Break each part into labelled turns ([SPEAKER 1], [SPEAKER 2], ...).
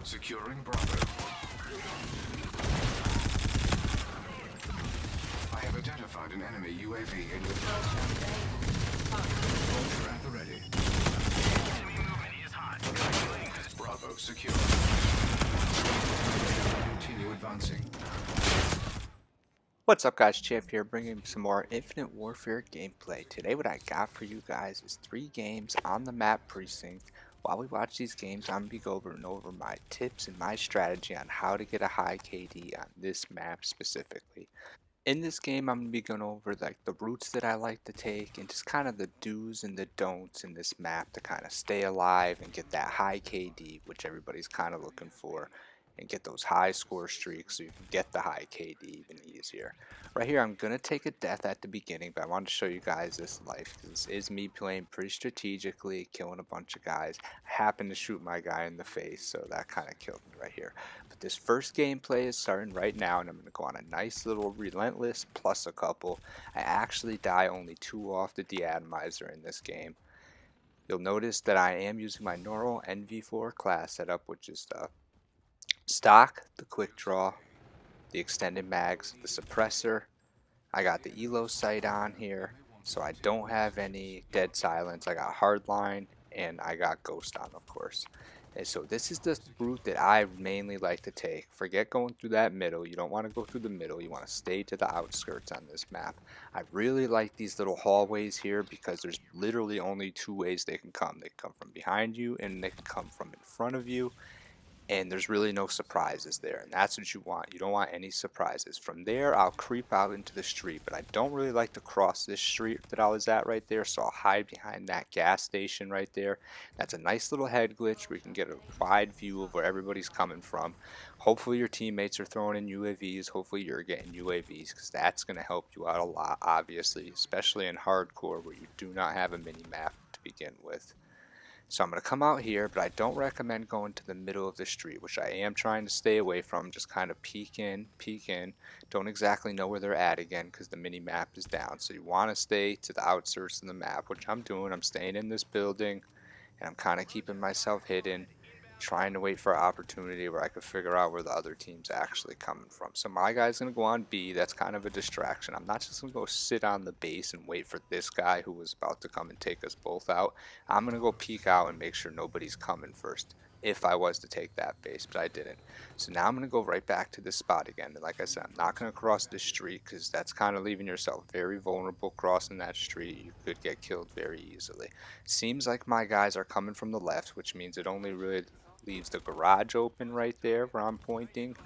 [SPEAKER 1] Securing Bravo. I have identified an enemy UAV in the Vulture at the ready. Bravo secure. Continue advancing.
[SPEAKER 2] What's up guys, Chip here bringing some more Infinite Warfare gameplay. Today what I got for you guys is 3 games on the map Precinct. While we watch these games, I'm going to be going over my tips and my strategy on how to get a high KD on this map specifically. In this game, I'm going to be going over like the routes that I like to take and just kind of the do's and the don'ts in this map to kind of stay alive and get that high KD, which everybody's kind of looking for, and get those high score streaks so you can get the high KD even easier. Right here, I'm going to take a death at the beginning, but I wanted to show you guys this life because this is me playing pretty strategically, killing a bunch of guys. I happened to shoot my guy in the face, so that kind of killed me right here. But this first gameplay is starting right now, and I'm going to go on a nice little relentless plus a couple. I actually die only 2 off the de-atomizer in this game. You'll notice that I am using my normal NV4 class setup, which is the stock, the quick draw, the extended mags, the suppressor. I got the elo sight on here, so I don't have any dead silence. I got hardline and I got ghost on, of course. And so this is the route that I mainly like to take. Forget going through that middle. You don't want to go through the middle. You want to stay to the outskirts on this map. I really like these little hallways here because there's literally only 2 ways they can come. They can come from behind you and they can come from in front of you. And there's really no surprises there, and that's what you want. You don't want any surprises. From there, I'll creep out into the street, but I don't really like to cross this street that I was at right there, so I'll hide behind that gas station right there. That's a nice little head glitch where you can get a wide view of where everybody's coming from. Hopefully your teammates are throwing in UAVs. Hopefully you're getting UAVs, because that's going to help you out a lot, obviously, especially in hardcore where you do not have a mini-map to begin with. So I'm going to come out here, but I don't recommend going to the middle of the street, which I am trying to stay away from. Just kind of peek in. Don't exactly know where they're at again because the mini map is down. So you want to stay to the outskirts of the map, which I'm doing. I'm staying in this building, and I'm kind of keeping myself hidden, trying to wait for an opportunity where I could figure out where the other team's actually coming from. So my guy's going to go on B. That's kind of a distraction. I'm not just going to go sit on the base and wait for this guy who was about to come and take us both out. I'm going to go peek out and make sure nobody's coming first if I was to take that base, but I didn't. So now I'm going to go right back to this spot again. And like I said, I'm not going to cross this street because that's kind of leaving yourself very vulnerable crossing that street. You could get killed very easily. Seems like my guys are coming from the left, which means it only really leaves the garage open right there where I'm pointing,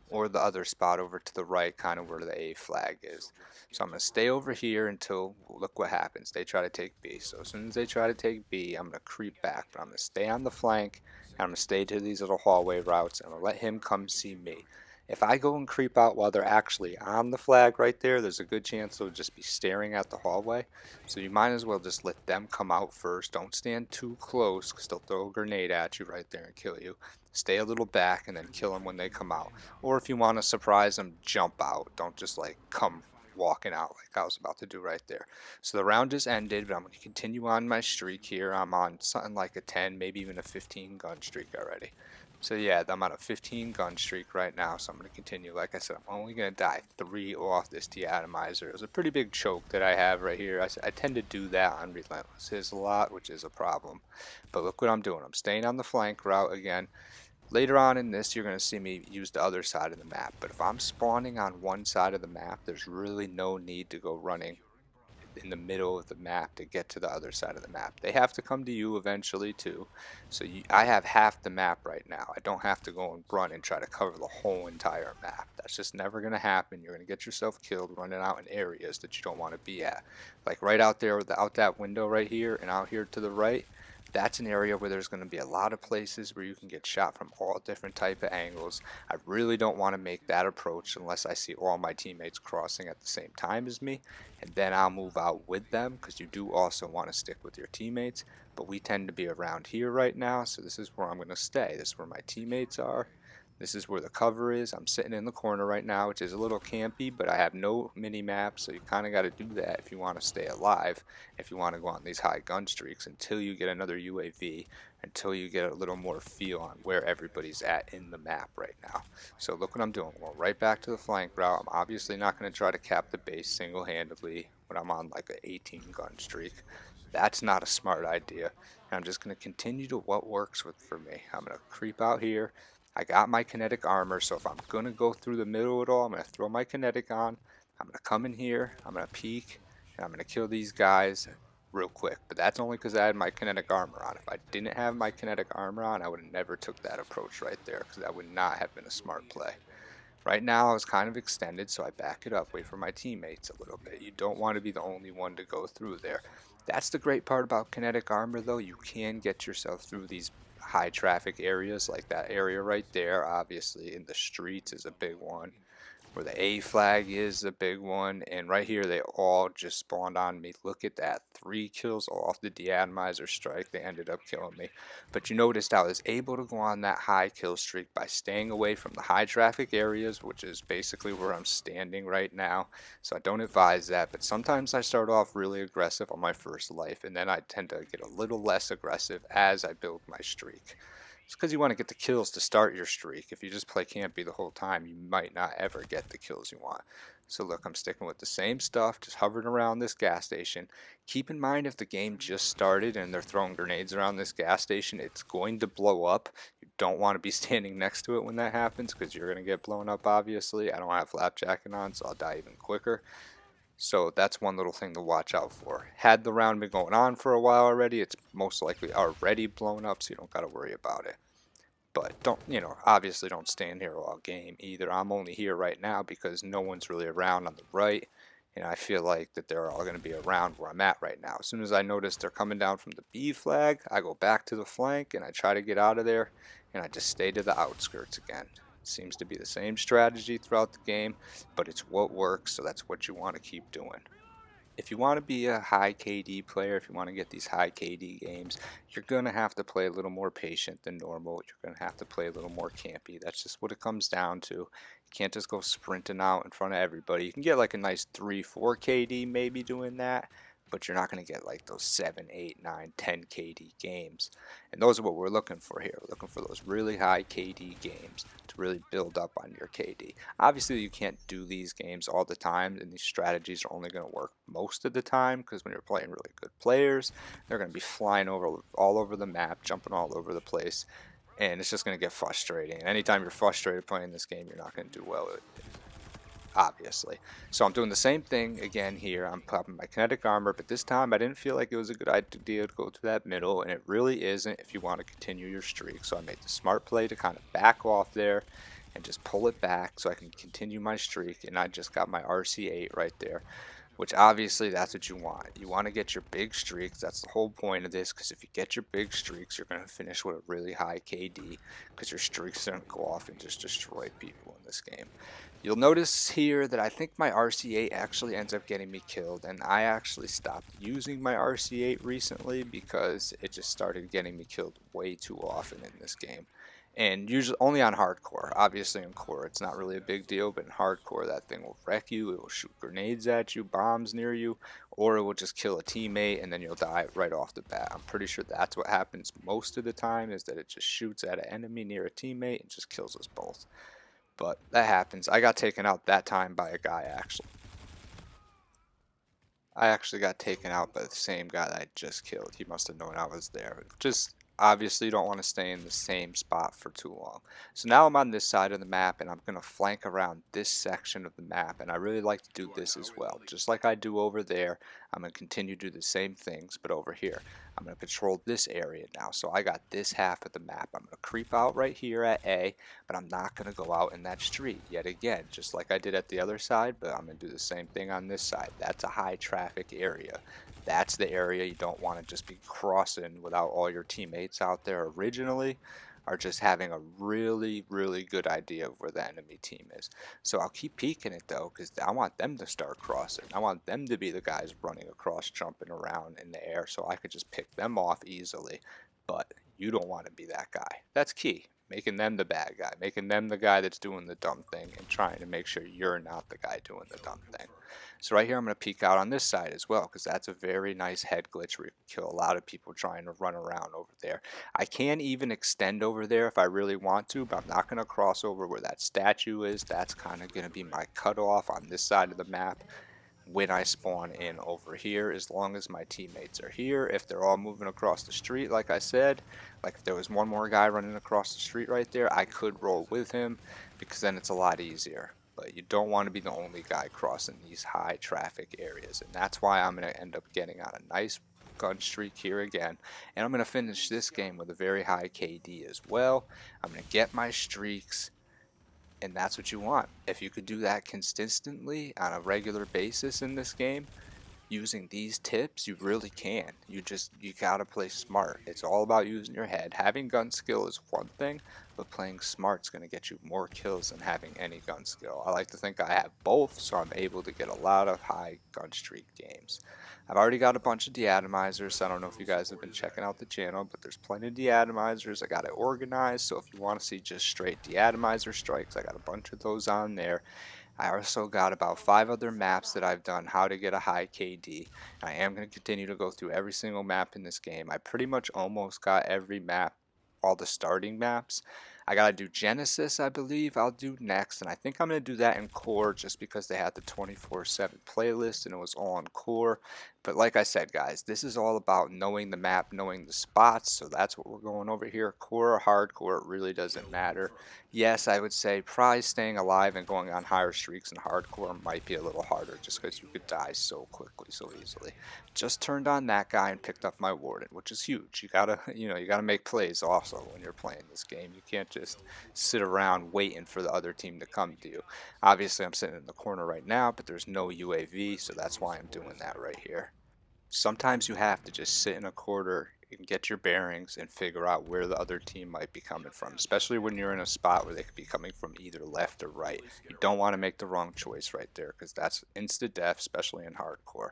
[SPEAKER 2] or the other spot over to the right, kind of where the A flag is. So I'm going to stay over here until, look what happens, they try to take B. So as soon as they try to take B, I'm going to creep back, but I'm going to stay on the flank, and I'm going to stay to these little hallway routes, and I'm going to let him come see me. If I go and creep out while they're actually on the flag right there, there's a good chance they'll just be staring at the hallway. So you might as well just let them come out first. Don't stand too close because they'll throw a grenade at you right there and kill you. Stay a little back and then kill them when they come out. Or if you want to surprise them, jump out. Don't just like come walking out like I was about to do right there. So the round just ended, but I'm going to continue on my streak here. I'm on something like a 10, maybe even a 15 gun streak already. So yeah, I'm on a 15 gun streak right now, so I'm going to continue. Like I said, I'm only going to die 3 off this de-atomizer. It was a pretty big choke that I have right here. I tend to do that on Relentless a lot, which is a problem. But look what I'm doing. I'm staying on the flank route again. Later on in this, you're going to see me use the other side of the map. But if I'm spawning on one side of the map, there's really no need to go running in the middle of the map to get to the other side of the map. They have to come to you eventually too. So I have half the map right now. I don't have to go and run and try to cover the whole entire map. That's just never going to happen. You're going to get yourself killed running out in areas that you don't want to be at. Like right out there, out that window right here and out here to the right. That's an area where there's going to be a lot of places where you can get shot from all different type of angles. I really don't want to make that approach unless I see all my teammates crossing at the same time as me, and then I'll move out with them because you do also want to stick with your teammates. But we tend to be around here right now, so this is where I'm going to stay. This is where my teammates are. This is where the cover is. I'm sitting in the corner right now, which is a little campy, but I have no mini map, so you kind of got to do that if you want to stay alive, if you want to go on these high gun streaks until you get another UAV, until you get a little more feel on where everybody's at in the map right now. So look what I'm doing. Well, right back to the flank route. I'm obviously not going to try to cap the base single-handedly when I'm on like an 18 gun streak. That's not a smart idea. And I'm just going to continue to what works for me. I'm going to creep out here. I got my kinetic armor, so if I'm going to go through the middle at all, I'm going to throw my kinetic on. I'm going to come in here, I'm going to peek, and I'm going to kill these guys real quick. But that's only because I had my kinetic armor on. If I didn't have my kinetic armor on, I would have never took that approach right there, because that would not have been a smart play. Right now, I was kind of extended, so I back it up, wait for my teammates a little bit. You don't want to be the only one to go through there. That's the great part about kinetic armor, though. You can get yourself through these high traffic areas, like that area right there. Obviously, in the streets is a big one. Where the A flag is a big one, and right here they all just spawned on me. Look at that, 3 kills off the de-atomizer strike. They ended up killing me, but you noticed I was able to go on that high kill streak by staying away from the high traffic areas, which is basically where I'm standing right now. So I don't advise that, but sometimes I start off really aggressive on my first life, and then I tend to get a little less aggressive as I build my streak. It's because you want to get the kills to start your streak. If you just play campy the whole time, you might not ever get the kills you want. So look, I'm sticking with the same stuff, just hovering around this gas station. Keep in mind, if the game just started and they're throwing grenades around this gas station, it's going to blow up. You don't want to be standing next to it when that happens, because you're going to get blown up, obviously. I don't have flapjacking on, so I'll die even quicker. So that's one little thing to watch out for. Had the round been going on for a while already, it's most likely already blown up, so you don't got to worry about it. But don't, obviously don't stand here all game either. I'm only here right now because no one's really around on the right. And I feel like that they're all going to be around where I'm at right now. As soon as I notice they're coming down from the B flag, I go back to the flank and I try to get out of there. And I just stay to the outskirts again. It seems to be the same strategy throughout the game, but it's what works, so that's what you want to keep doing. If you want to be a high KD player, if you want to get these high KD games, you're going to have to play a little more patient than normal. You're going to have to play a little more campy. That's just what it comes down to. You can't just go sprinting out in front of everybody. You can get like a nice 3-4 KD maybe doing that, but you're not going to get like those 7, 8, 9, 10 KD games. And those are what we're looking for here. We're looking for those really high KD games to really build up on your KD. Obviously, you can't do these games all the time, and these strategies are only going to work most of the time, because when you're playing really good players, they're going to be flying all over the map, jumping all over the place, and it's just going to get frustrating. And anytime you're frustrated playing this game, you're not going to do well with it, obviously. So I'm doing the same thing again here. I'm popping my kinetic armor, but this time I didn't feel like it was a good idea to go to that middle, and it really isn't if you want to continue your streak. So I made the smart play to kind of back off there and just pull it back so I can continue my streak, and I just got my RC8 right there, which obviously that's what you want. You want to get your big streaks. That's the whole point of this, because if you get your big streaks, you're going to finish with a really high KD, because your streaks are going to go off and just destroy people in this game. You'll notice here that I think my RC8 actually ends up getting me killed, and I actually stopped using my RC8 recently because it just started getting me killed way too often in this game. And usually only on hardcore. Obviously in core it's not really a big deal, but in hardcore that thing will wreck you. It will shoot grenades at you, bombs near you, or it will just kill a teammate and then you'll die right off the bat. I'm pretty sure that's what happens most of the time, is that it just shoots at an enemy near a teammate and just kills us both. But that happens. I got taken out that time by a guy actually. I actually got taken out by the same guy that I just killed. He must have known I was there. Just obviously you don't want to stay in the same spot for too long. So now I'm on this side of the map, and I'm going to flank around this section of the map, and I really like to do this as well. Just like I do over there, I'm going to continue to do the same things, but over here. I'm going to patrol this area now. So I got this half of the map. I'm going to creep out right here at A, but I'm not going to go out in that street yet again, just like I did at the other side, but I'm going to do the same thing on this side. That's a high traffic area. That's the area you don't want to just be crossing without all your teammates out there originally, are just having a really, really good idea of where the enemy team is. So I'll keep peeking it though, because I want them to start crossing. I want them to be the guys running across, jumping around in the air, so I could just pick them off easily. But you don't want to be that guy. That's key. making them the bad guy, making them the guy that's doing the dumb thing and trying to make sure you're not the guy doing the dumb thing. So right here I'm going to peek out on this side as well, because that's a very nice head glitch where you can kill a lot of people trying to run around over there. I can even extend over there if I really want to, but I'm not going to cross over where that statue is. That's kind of going to be my cutoff on this side of the map when I spawn in over here, as long as my teammates are here. If they're all moving across the street, like I said, like if there was one more guy running across the street right there, I could roll with him, because then it's a lot easier. But you don't want to be the only guy crossing these high traffic areas, and that's why I'm going to end up getting on a nice gun streak here again, and I'm going to finish this game with a very high KD as well. I'm going to get my streaks, and that's what you want. If you could do that consistently on a regular basis in this game, using these tips, you really can. You gotta play smart. It's all about using your head. Having gun skill is one thing, but playing smart's gonna get you more kills than having any gun skill. I like to think I have both, so I'm able to get a lot of high gun streak games. I've already got a bunch of de-atomizers, so I don't know if you guys have been checking out the channel, but there's plenty of de-atomizers. I got it organized, so if you want to see just straight de-atomizer strikes, I got a bunch of those on there. I also got about 5 other maps that I've done how to get a high KD. I am going to continue to go through every single map in this game. I pretty much almost got every map, all the starting maps. I gotta do Genesis, I believe I'll do next, and I think I'm gonna do that in Core just because they had the 24/7 playlist and it was all in Core. But like I said, guys, this is all about knowing the map, knowing the spots, so that's what we're going over here. Core or hardcore, it really doesn't matter. Yes, I would say probably staying alive and going on higher streaks in hardcore might be a little harder just because you could die so quickly, so easily. Just turned on that guy and picked up my warden, which is huge. You gotta, you gotta make plays also when you're playing this game. You can't just sit around waiting for the other team to come to you. Obviously, I'm sitting in the corner right now, but there's no UAV, so that's why I'm doing that right here. Sometimes you have to just sit in a corner and get your bearings and figure out where the other team might be coming from, especially when you're in a spot where they could be coming from either left or right. You don't want to make the wrong choice right there, because that's instant death, especially in hardcore.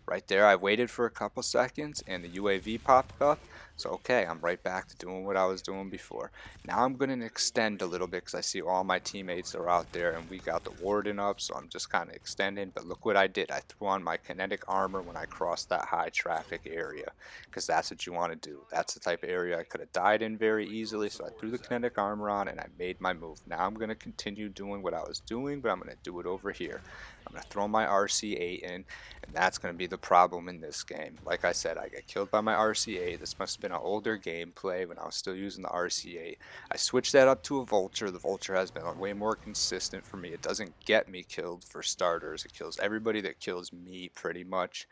[SPEAKER 2] Right there, I waited for a couple seconds and the UAV popped up, so okay, I'm right back to doing what I was doing before. Now I'm going to extend a little bit because I see all my teammates are out there and we got the warden up, so I'm just kind of extending. But look what I did. I threw on my kinetic armor when I crossed that high traffic area, because that's what you want to do. That's the type of area I could have died in very easily, so I threw the kinetic armor on and I made my move. Now I'm going to continue doing what I was doing, but I'm going to do it over here. I'm going to throw my RC8 in, and that's going to be the problem in this game. Like I said, I got killed by my RC8. This must have been an older gameplay when I was still using the RC8. I switched that up to a Vulture. The Vulture has been way more consistent for me. It doesn't get me killed for starters. It kills everybody that kills me pretty much,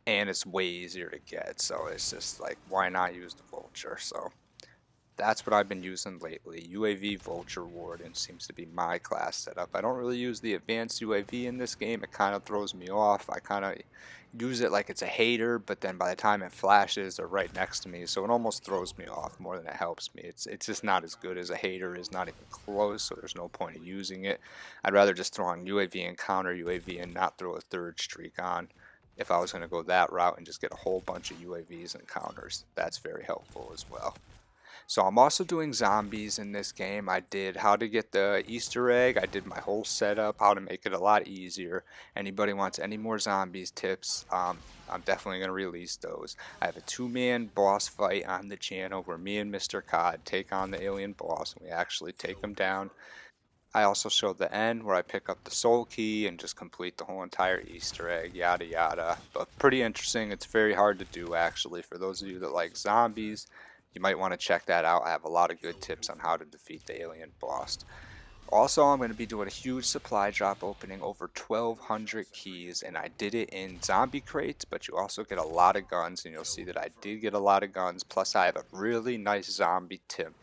[SPEAKER 2] and it's way easier to get. So it's just like, why not use the Vulture? So that's what I've been using lately. UAV Vulture Warden seems to be my class setup. I don't really use the advanced UAV in this game. It kind of throws me off. I kind of use it like it's a hater, but then by the time it flashes, they're right next to me, so it almost throws me off more than it helps me. It's just not as good as a hater is, not even close, so there's no point in using it. I'd rather just throw on UAV and counter UAV and not throw a third streak on if I was going to go that route and just get a whole bunch of UAVs and counters. That's very helpful as well. So I'm also doing zombies in this game. I did how to get the Easter egg. I did my whole setup, how to make it a lot easier. Anybody wants any more zombies tips, I'm definitely going to release those. I have a 2-man boss fight on the channel where me and Mr. Cod take on the alien boss, and we actually take him down. I also showed the end where I pick up the soul key and just complete the whole entire Easter egg, yada yada. But pretty interesting. It's very hard to do actually. For those of you that like zombies, you might want to check that out. I have a lot of good tips on how to defeat the alien boss. Also, I'm going to be doing a huge supply drop opening, over 1,200 keys, and I did it in zombie crates, but you also get a lot of guns, and you'll see that I did get a lot of guns, plus I have a really nice zombie tip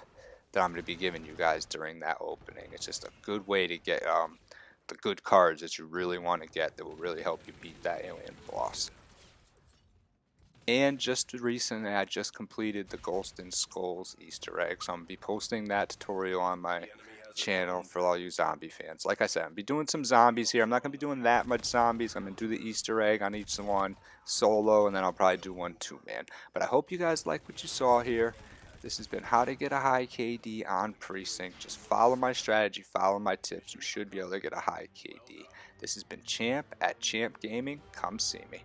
[SPEAKER 2] that I'm going to be giving you guys during that opening. It's just a good way to get the good cards that you really want to get that will really help you beat that alien boss. And just recently, I just completed the Ghost and Skulls Easter egg, so I'm going to be posting that tutorial on my channel for all you zombie fans. Like I said, I'm going to be doing some zombies here. I'm not going to be doing that much zombies. I'm going to do the Easter egg on each one solo, and then I'll probably do one 2-man. But I hope you guys like what you saw here. This has been how to get a high KD on Precinct. Just follow my strategy, follow my tips. You should be able to get a high KD. This has been Champ at Champ Gaming. Come see me.